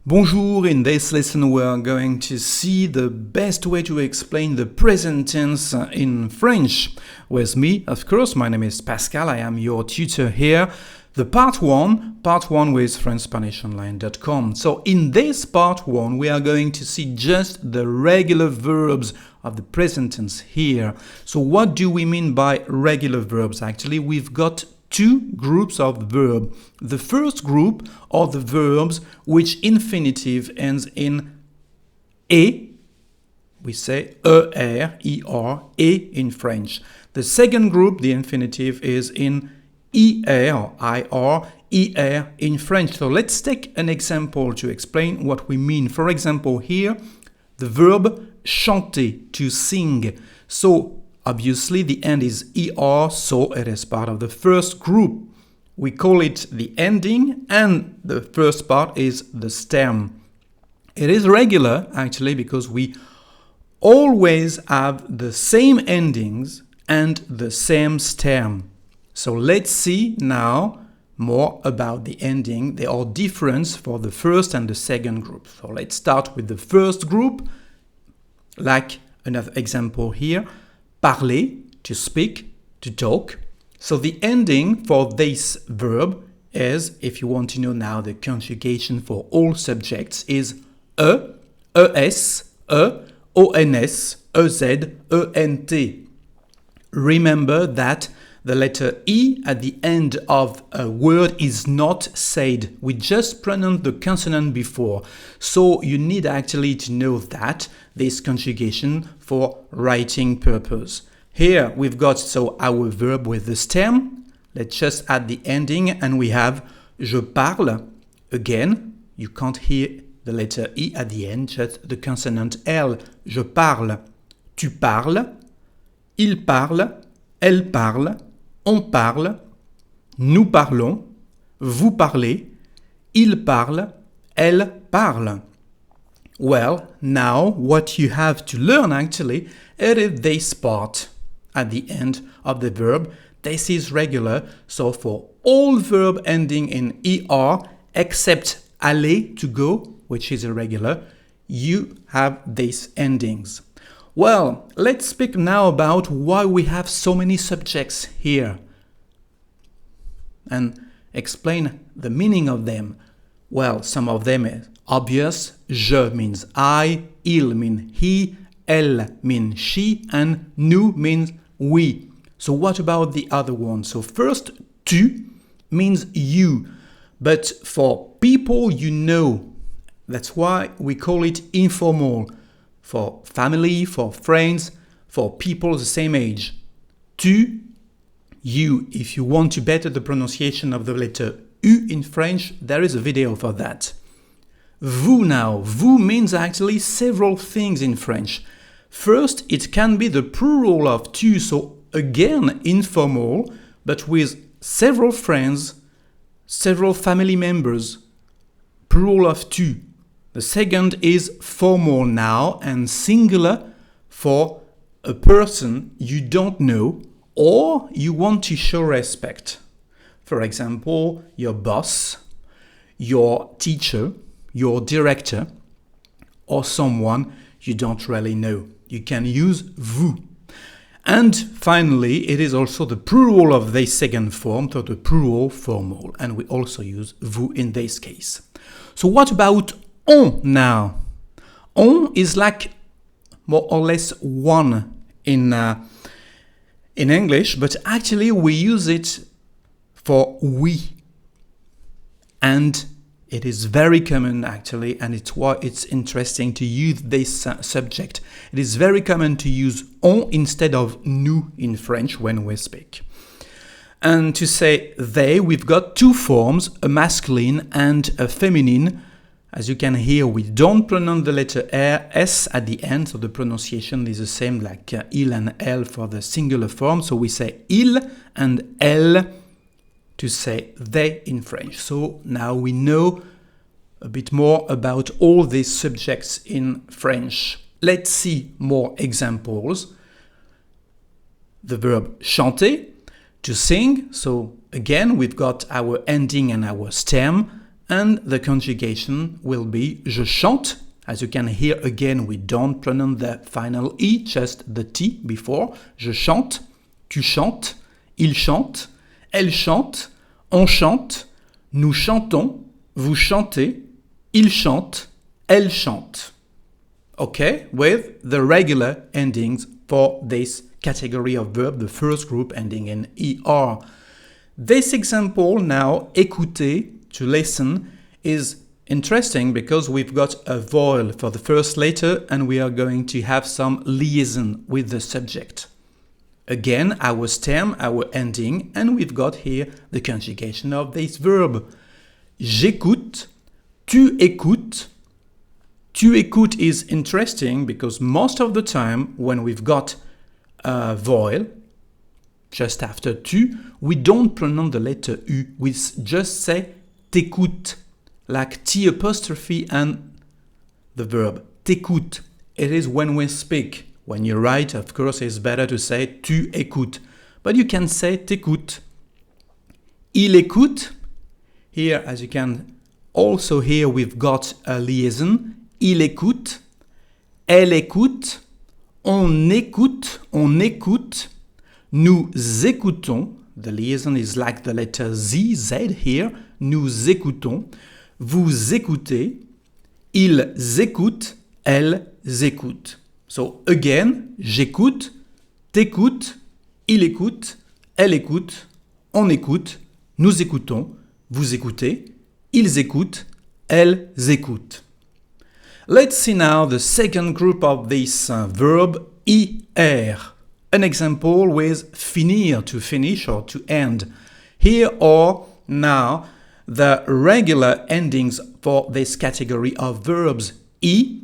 Bonjour, in this lesson we are going to see the best way to explain the present tense in French. With me, of course, my name is Pascal, I am your tutor here. The part one with FrenchSpanishOnline.com. So in this part one, we are going to see just the regular verbs of the present tense here. So what do we mean by regular verbs? Actually, we've got two groups of verb. The first group are the verbs which infinitive ends in e. We say er, in French. The second group, the infinitive, is in er in French. So let's take an example to explain what we mean. For example, here, the verb chanter, to sing. So obviously, the end is er, so it is part of the first group. We call it the ending, and the first part is the stem. It is regular, actually, because we always have the same endings and the same stem. So let's see now more about the ending. There are differences for the first and the second group. So let's start with the first group, like another example here. Parler, to speak, to talk. So the ending for this verb is, if you want to know now the conjugation for all subjects, is es, ons, ez, ent. Remember that the letter E at the end of a word is not said. We just pronounce the consonant before. So you need actually to know that, this conjugation, for writing purpose. Here we've got our verb with the stem. Let's just add the ending and we have je parle. Again, you can't hear the letter E at the end, just the consonant L. Je parle. Tu parles. Il parle. Elle parle. On parle, nous parlons, vous parlez, il parle, elle parle. Well, now what you have to learn actually is this part at the end of the verb. This is regular, so for all verb ending in er except aller, to go, which is irregular, you have these endings. Well, let's speak now about why we have so many subjects here and explain the meaning of them. Well, some of them are obvious. Je means I, il means he, elle means she, and nous means we. So what about the other one? So first, tu means you, but for people you know. That's why we call it informal. For family, for friends, for people the same age. Tu, you. If you want to better the pronunciation of the letter U in French, there is a video for that. Vous now. Vous means actually several things in French. First, it can be the plural of tu, so again informal, but with several friends, several family members. Plural of tu. The second is formal now and singular for a person you don't know or you want to show respect. For example, your boss, your teacher, your director, or someone you don't really know. You can use vous. And finally, it is also the plural of the second form, so the plural formal, and we also use vous in this case. So what about on now? On is like more or less one in English, but actually we use it for we. And it is very common actually, and it's why it's interesting to use this subject. It is very common to use on instead of nous in French when we speak. And to say they, we've got two forms, a masculine and a feminine. As you can hear, we don't pronounce the letter S at the end, so the pronunciation is the same like il and elle for the singular form. So we say il and elle to say they in French. So now we know a bit more about all these subjects in French. Let's see more examples. The verb chanter, to sing. So again, we've got our ending and our stem. and the conjugation will be je chante. As you can hear again, we don't pronounce the final E, just the T before. Je chante, tu chantes, il chante, elle chante, on chante, nous chantons, vous chantez, il chante, elle chante. Okay, with the regular endings for this category of verb, the first group ending in ER. This example now, écouter, to listen, is interesting because we've got a vowel for the first letter and we are going to have some liaison with the subject. Again, our stem, our ending, and we've got here the conjugation of this verb. J'écoute, tu écoutes. Tu écoutes is interesting because most of the time when we've got a vowel just after tu, we don't pronounce the letter U. We just say t'écoutes, like T apostrophe and the verb. T'écoutes. It is when we speak. When you write, of course, it's better to say tu écoutes. But you can say t'écoutes. Il écoute. Here, as you can also hear, we've got a liaison. Il écoute. Elle écoute. On écoute. On écoute. Nous écoutons. The liaison is like the letter Z, Z here. Nous écoutons. Vous écoutez. Ils écoutent. Elles écoutent. So again, j'écoute, t'écoutes, il écoute, elle écoute, on écoute, nous écoutons, vous écoutez, ils écoutent, elles écoutent. Let's see now the second group of this verb, er. An example with finir, to finish or to end. Here are now the regular endings for this category of verbs. I,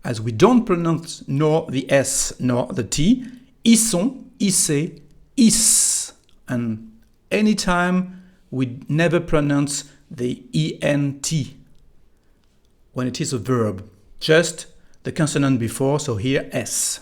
as we don't pronounce nor the S nor the T, ils sont, issez, is. And anytime we never pronounce the ENT when it is a verb, just the consonant before, so here S.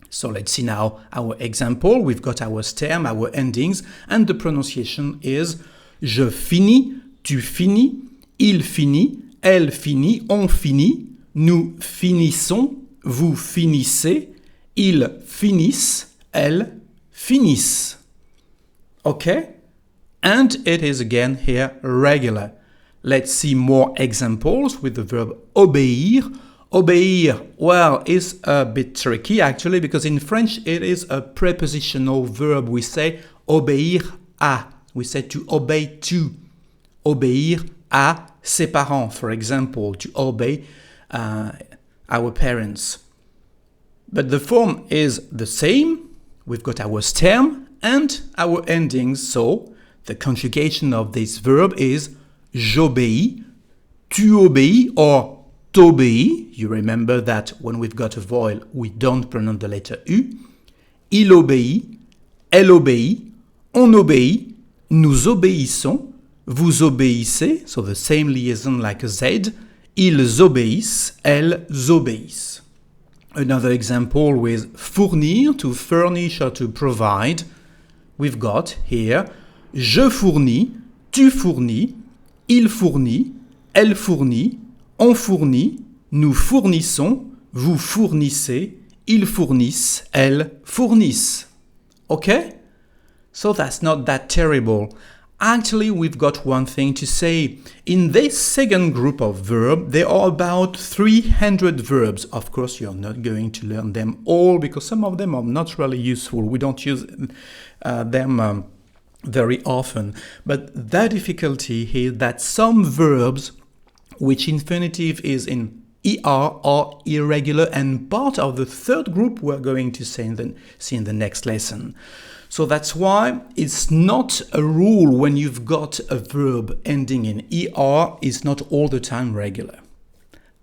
So let's see now our example. We've got our stem, our endings, and the pronunciation is je finis, tu finis, il finit, elle finit, on finit, nous finissons, vous finissez, ils finissent, elles finissent. Okay? And it is again here regular. Let's see more examples with the verb obéir. Obéir, well, is a bit tricky actually because in French it is a prepositional verb. We say obéir à. We say to obey to. Obéir à ses parents, for example, to obey our parents. But the form is the same. We've got our stem and our endings. So the conjugation of this verb is j'obéis, tu obéis, or t'obéis. You remember that when we've got a vowel, we don't pronounce the letter U. Il obéit, elle obéit, on obéit, nous obéissons, vous obéissez, so the same liaison like a Z. Ils obéissent, elles obéissent. Another example with fournir, to furnish or to provide. We've got here je fournis, tu fournis, il fournit, elle fournit, on fournit, nous fournissons, vous fournissez, ils fournissent, elles fournissent. Okay? So that's not that terrible. Actually, we've got one thing to say. In this second group of verbs, there are about 300 verbs. Of course, you're not going to learn them all because some of them are not really useful. We don't use them very often. But the difficulty here is that some verbs which infinitive is in ER are irregular and part of the third group we're going to see in the next lesson. So that's why it's not a rule when you've got a verb ending in ER, it's not all the time regular.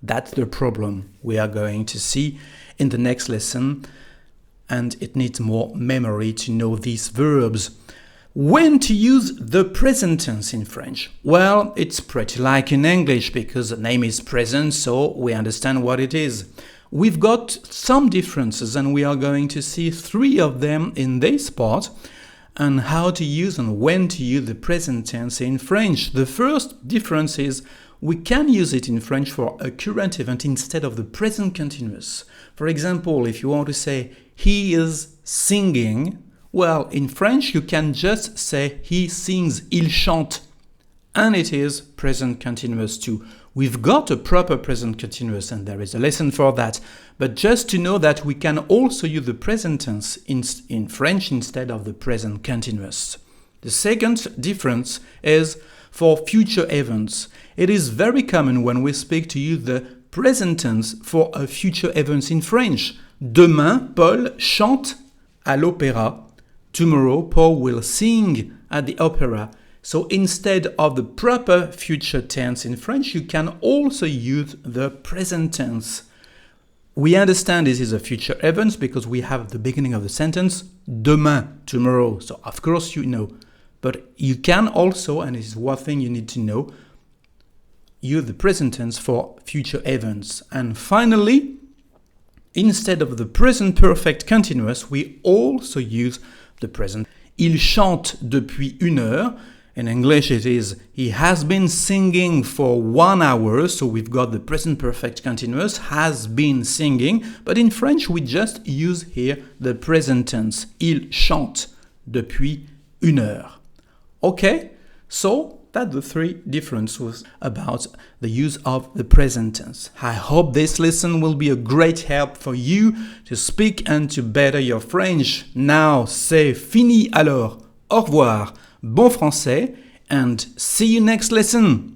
That's the problem we are going to see in the next lesson, and it needs more memory to know these verbs. When to use the present tense in French? Well, it's pretty like in English because the name is present, so we understand what it is. We've got some differences and we are going to see 3 of them in this part. and how to use and when to use the present tense in French. The first difference is we can use it in French for a current event instead of the present continuous. For example, if you want to say he is singing, well, in French you can just say he sings, il chante, and it is present continuous too. We've got a proper present continuous and there is a lesson for that, but just to know that we can also use the present tense in French instead of the present continuous. The second difference is for future events. It is very common when we speak to use the present tense for a future event in French. Demain, Paul chante à l'opéra. Tomorrow, Paul will sing at the opera. So instead of the proper future tense in French, you can also use the present tense. We understand this is a future event because we have the beginning of the sentence, demain, tomorrow. So of course you know. But you can also, and this is one thing you need to know, use the present tense for future events. And finally, instead of the present perfect continuous, we also use the present. Il chante depuis 1 heure. In English it is, he has been singing for 1 hour, so we've got the present perfect continuous, has been singing, but in French we just use here the present tense. Il chante depuis 1 heure. Okay, so that's the three differences about the use of the present tense. I hope this lesson will be a great help for you to speak and to better your French. Now, c'est fini alors. Au revoir. Bon français, and see you next lesson!